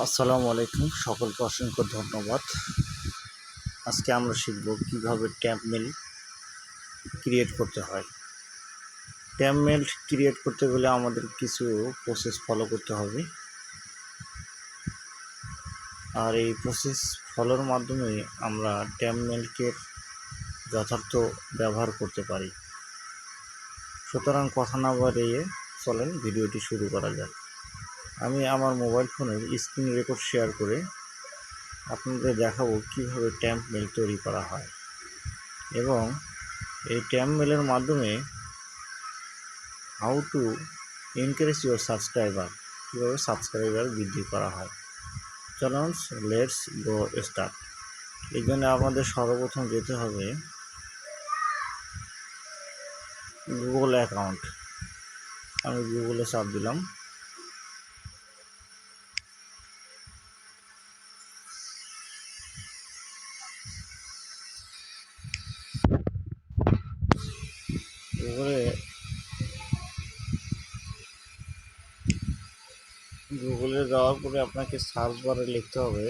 আসসালামু আলাইকুম, সকলকে অসংখ্য ধন্যবাদ। আজকে আমরা শিখব কিভাবে ট্যাম্প মেল ক্রিয়েট করতে হয়। ট্যাম্প মেল ক্রিয়েট করতে গেলে আমাদের কিছু প্রসেস ফলো করতে হবে, আর এই প্রসেস ফলোর মাধ্যমে আমরা ট্যাম্প মেলকে যথার্থ ব্যবহার করতে পারি। সুতরাং কথা না বাড়িয়ে চলেন ভিডিওটি শুরু করা যাক। আমি আমার মোবাইল ফোনের স্ক্রিন রেকর্ড শেয়ার করে আপনাদের দেখাবো কিভাবে ট্যাম্প মেল তৈরি করা হয় এবং এই ট্যাম্প মেলের মাধ্যমে how to increase your subscriber, কীভাবে সাবস্ক্রাইবার বৃদ্ধি করা হয়। চলুন লেটস গো স্টার্ট। এই জন্য আমাদের সর্বপ্রথম যেতে হবে গুগল অ্যাকাউন্ট। আমি গুগলে চাপ দিলাম। গুগলে যাওয়ার পরে আপনাকে সার্চ বারে লিখতে হবে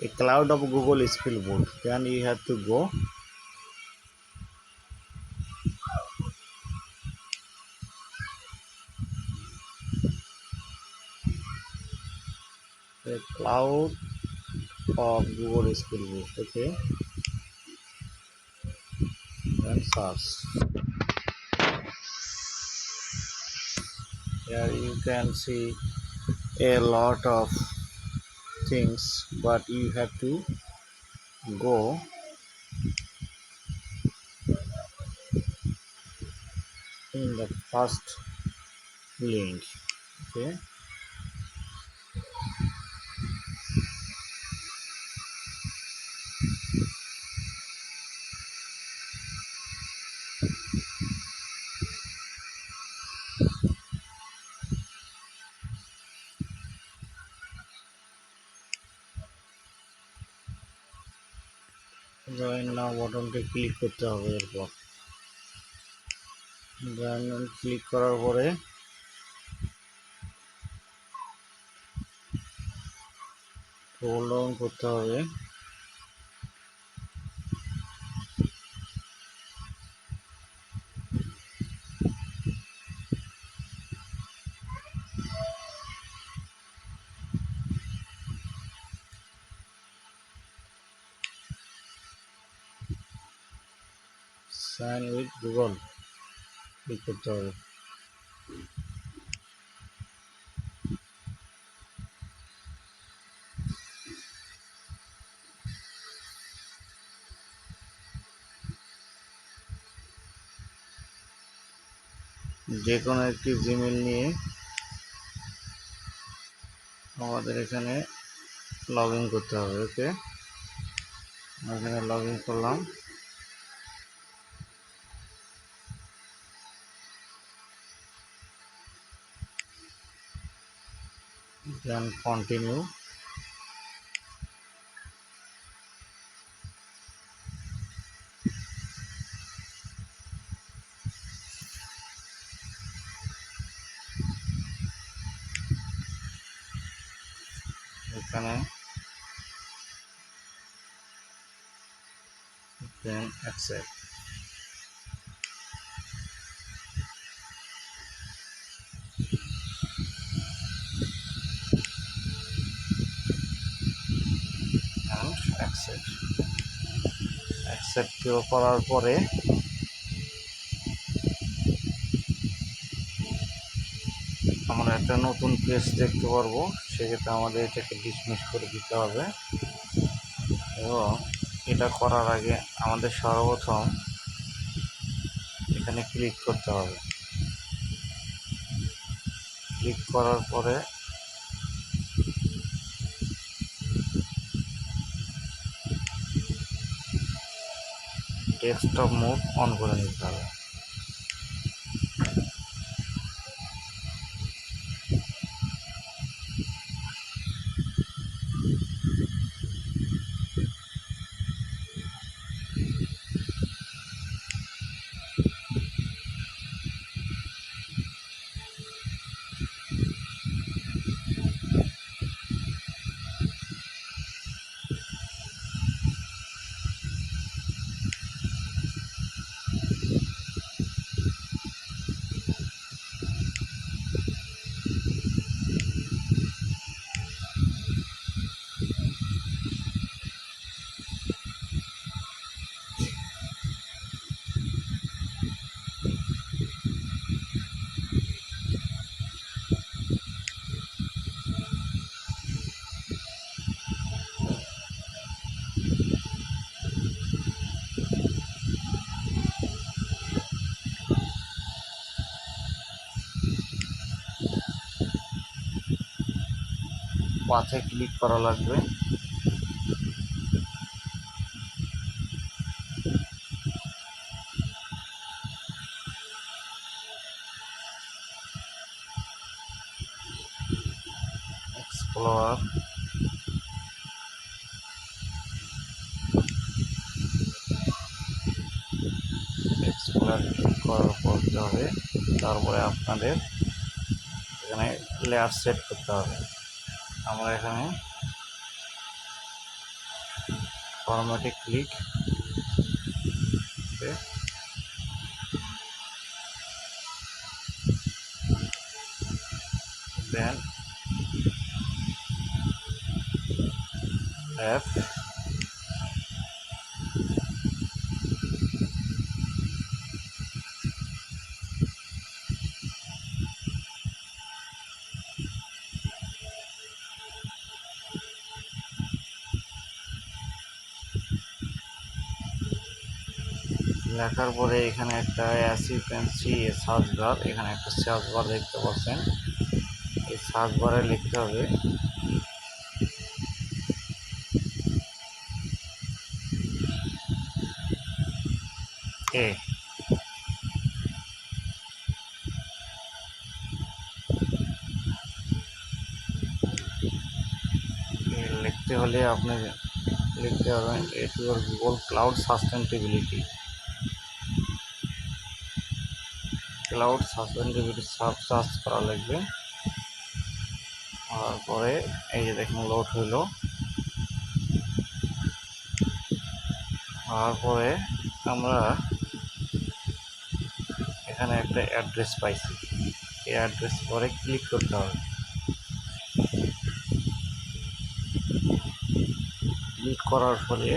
a cloud of Google Spillboard. Then you have to go a cloud of Google Spillboard. Okay, and search. Here you can see a lot of things, but you have to go in the first link. Okay, join নাও বাটনটা click করতে হবে। এরপর join click করার পরে scroll down করতে হবে। Sign with Google click করতে হবে। যে কোনো একটি জিমেল নিয়ে আমাদের এখানে লগ ইন করতে হবে। ওকে, এখানে লগ ইন করলাম। Then continue. এখানে দেন অ্যাকসেপ্ট। অ্যাকসেপ্ট করার পরে আমরা একটা নতুন পেজ দেখতে পারবো। সেক্ষেত্রে আমাদের এটাকে ডিসমিস করে দিতে হবে এবং এটা করার আগে আমাদের সর্বপ্রথম এখানে ক্লিক করতে হবে। ক্লিক করার পরে ডেস্কটপ মোড অন করে নিতে হবে। পাথে ক্লিক করা লাগবে। এক্সপ্লোরার ক্লিক করতে হবে। তারপরে আপনাদের এখানে লেয়ার সেট করতে হবে। আমরা এখানে ফরম্যাটে ক্লিক দেন অ্যাপ লেখার পরে এখানে একটা অ্যাসিপেন্সি সার্চ বার, এখানে একটা সার্চ বার দেখতে পাচ্ছেন। এই সার্চ বারে লিখতে হবে এ। লিখতে হলে আপনি লিখতে হবে Google cloud sustainability. Cloud sustainability search করা লাগবে। তারপরে এই যে দেখুন লোড হইলো। তারপরে আমরা এখানে একটা অ্যাড্রেস পাইছি, এই অ্যাড্রেস পরে ক্লিক করতে হবে। ক্লিক করার ফলে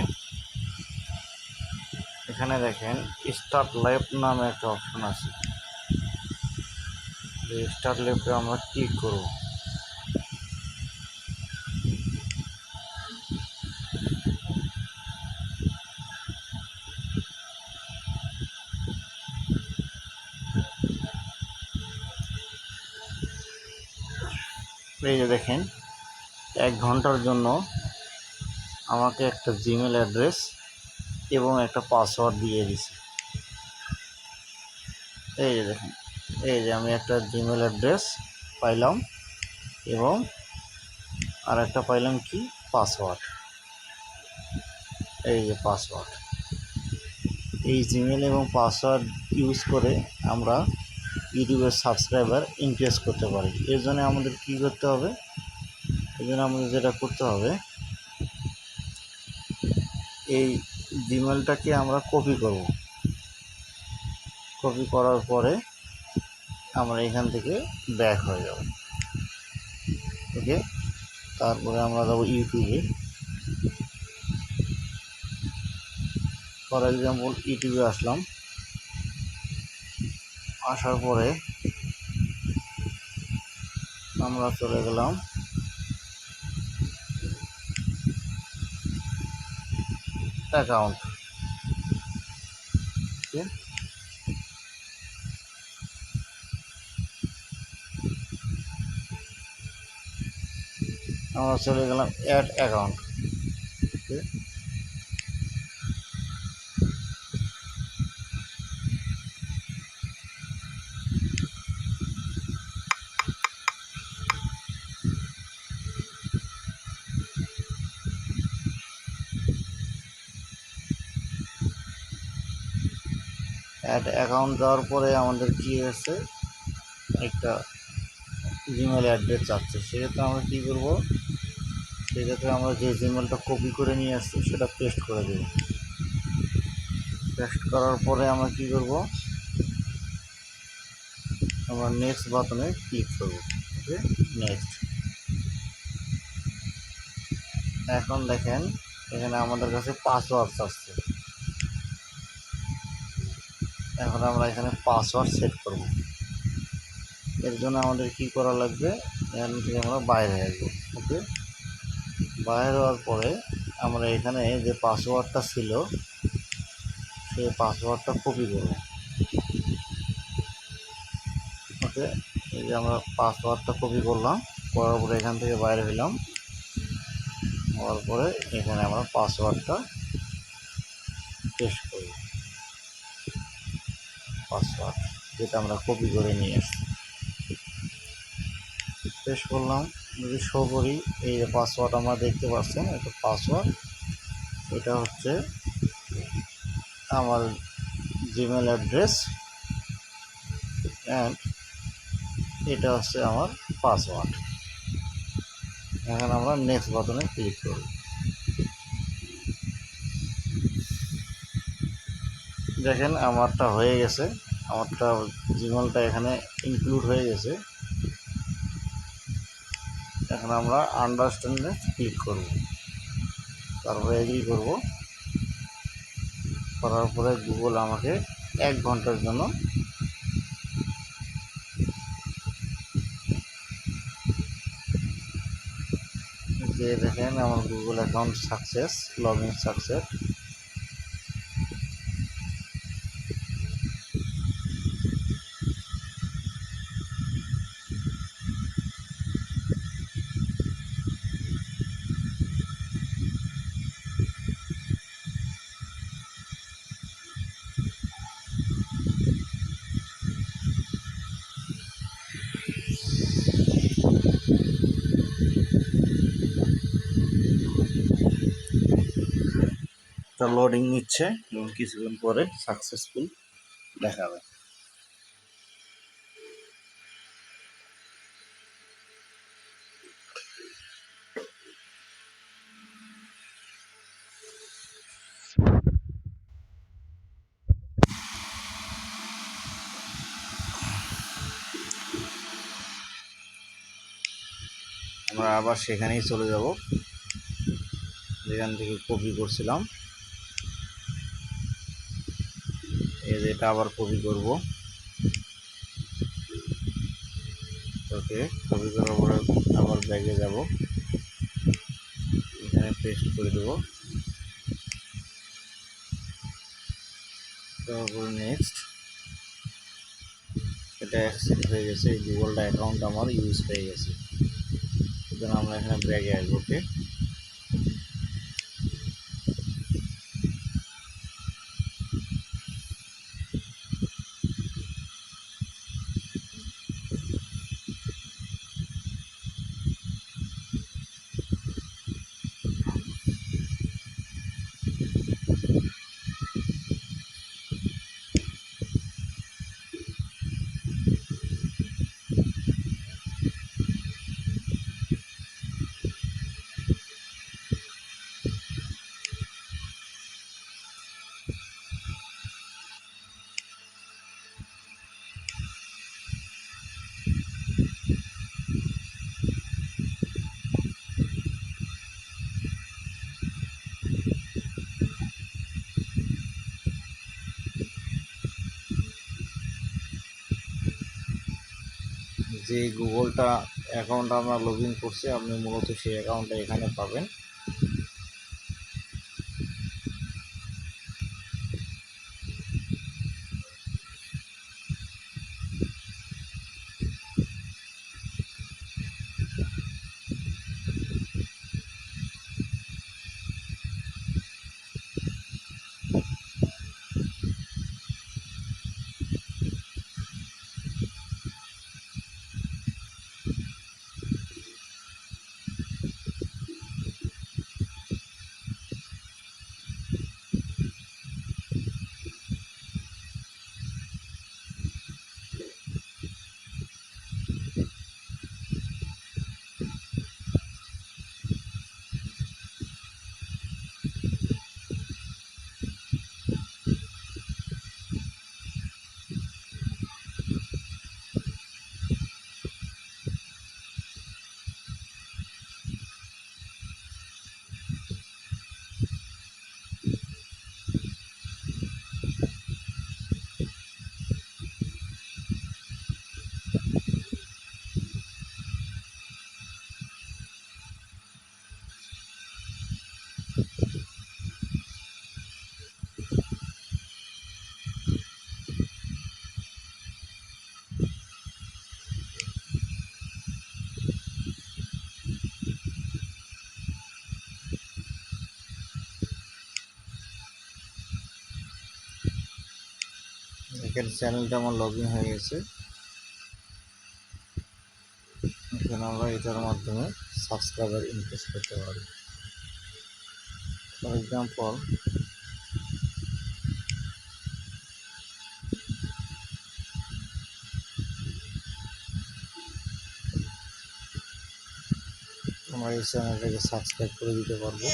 এখানে দেখেন স্টার্ট ল্যাব নামে একটা অপশন আছে। স্টার্ট ল্যাবে আমরা ক্লিক করব। এই যে দেখেন 1 ঘন্টার জন্য আমাকে একটা জিমেল অ্যাড্রেস এবং একটা পাসওয়ার্ড দিয়ে দিছে। এই যে দেখেন, এই যে আমি একটা জিমেল অ্যাড্রেস পাইলাম এবং আর একটা পাইলাম কি পাসওয়ার্ড। এই যে পাসওয়ার্ড, এই জিমেল এবং পাসওয়ার্ড ইউজ করে আমরা ইউটিউবের সাবস্ক্রাইবার ইনক্রিজ করতে পারি। এর জন্য আমাদের কী করতে হবে? এই জন্য আমাদের যেটা করতে হবে, এই জিমেলটাকে আমরা কপি করব। কপি করার পরে আমরা এখান থেকে ব্যাক হয়ে যাব। ওকে, তারপরে আমরা যাবো ইউটিউবে। ফর এক্সাম্পল ইউটিউবে আসলাম, আসার পরে আমরা চলে গেলাম অ্যাকাউন্ট। ওকে, আমরা চলে গেলাম অ্যাড অ্যাকাউন্ট। ওকে, অ্যাড অ্যাকাউন্ট দেওয়ার পরে আমাদের কি হয়েছে, একটা জিমেল অ্যাড্রেস চাচ্ছে। সেক্ষেত্রে আমরা কী করবো, সেক্ষেত্রে আমরা যে জিমেলটা কপি করে নিয়ে আসছি সেটা পেস্ট করে দেব। পেস্ট করার পরে আমরা কী করব, আমরা নেক্সট বাটনে ক্লিক করব। ওকে, নেক্সট। এখন দেখেন এখানে আমাদের কাছে পাসওয়ার্ড আসছে। এখন আমরা এখানে পাসওয়ার্ড সেট করব। এর জন্য আমাদের কি করা লাগবে, এখান থেকে আমরা বাইরে আসবো। ওকে, বাইরে হওয়ার পরে আমরা এখানে যে পাসওয়ার্ডটা ছিল সেই পাসওয়ার্ডটা কপি করব। ওকে, এই যে আমরা পাসওয়ার্ডটা কপি করলাম, করার পরে এখান থেকে বাইরে হলাম, হওয়ার পরে এখানে আমরা পাসওয়ার্ডটা পেস্ট করব। পাসওয়ার্ড যেটা আমরা কপি করে নিয়ে আসছি পেস্ট করলাম। যদি শো করি, এই যে পাসওয়ার্ড আমরা দেখতে পাচ্ছেন, এটা পাসওয়ার্ড, এটা হচ্ছে আমার জিমেল অ্যাড্রেস অ্যান্ড এটা হচ্ছে আমার পাসওয়ার্ড। এখন আমরা নেক্সট বাটনে ক্লিক করব। দেখেন আমারটা হয়ে গেছে, আমারটা জিমেলটা এখানে ইনক্লুড হয়ে গেছে। এখন আমরা আন্ডারস্ট্যান্ডে ক্লিক করব, তারপরে এগ্রি করব। করার পরে গুগল আমাকে 1 ঘন্টার জন্য যে দেখেন আমার Google account success, log in success. তা লোডিং নিচ্ছে এবং কিছুক্ষণ পরে সাকসেসফুল দেখাবে। আমরা আবার সেখানেই চলে যাব যেখান থেকে কপি করছিলাম। এই যে এটা আবার কপি করব। ওকে, কপি করার পরে আবার ব্যাগে যাব, এখানে পেস্ট করে দেবো। তারপরে নেক্সট, এটা অ্যাকসেপ্ট হয়ে গেছে, এই গুগলটা অ্যাকাউন্ট আমার ইউজ হয়ে গেছে। সুতরাং আমরা এখানে ব্যাগে আসবো। ওকে, যে গুগলটা অ্যাকাউন্ট আমরা লগ ইন করছি, আপনি মূলত সেই অ্যাকাউন্টটা এখানে পাবেন। এখানে চ্যানেলটা আমার লগ ইন হয়ে গেছে। এখানে আমরা এটার মাধ্যমে সাবস্ক্রাইবার ইনক্রিজ করতে পারি। ফর এক্সাম্পল আমরা এই চ্যানেলটাকে সাবস্ক্রাইব করে দিতে পারবো।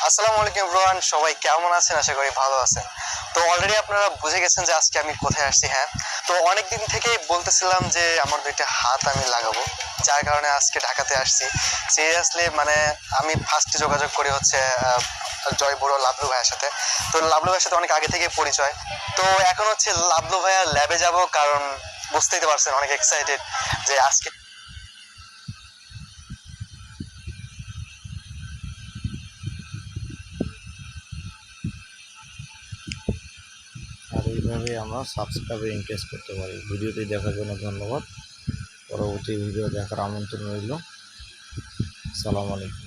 আসসালামু আলাইকুম এভরিওয়ান, সবাই কেমন আছেন? আশা করি ভালো আছেন। তো অলরেডি আপনারা বুঝে গেছেন যে আজকে আমি কোথায় আসছি। হ্যাঁ, তো অনেক দিন থেকেই বলতেছিলাম যে আমার দুইটা হাত আমি লাগাবো, যার কারণে আজকে ঢাকাতে আসছি। সিরিয়াসলি মানে আমি ফার্স্টে যোগাযোগ করি হচ্ছে জয় বড় লাবলু ভাইয়ের সাথে। তো লাবলু ভাইয়ের সাথে অনেক আগে থেকে পরিচয়। তো এখন হচ্ছে লাবলু ভাইয়ার ল্যাবে যাব, কারণ বুঝতেই তো পারছেন অনেক এক্সাইটেড যে আজকে আর এইভাবে আমরা সাবস্ক্রাইবার ইনক্রিজ করতে পারি। ভিডিওটি দেখার জন্য ধন্যবাদ। পরবর্তী ভিডিও দেখার আমন্ত্রণ রইল। আসসালামু আলাইকুম।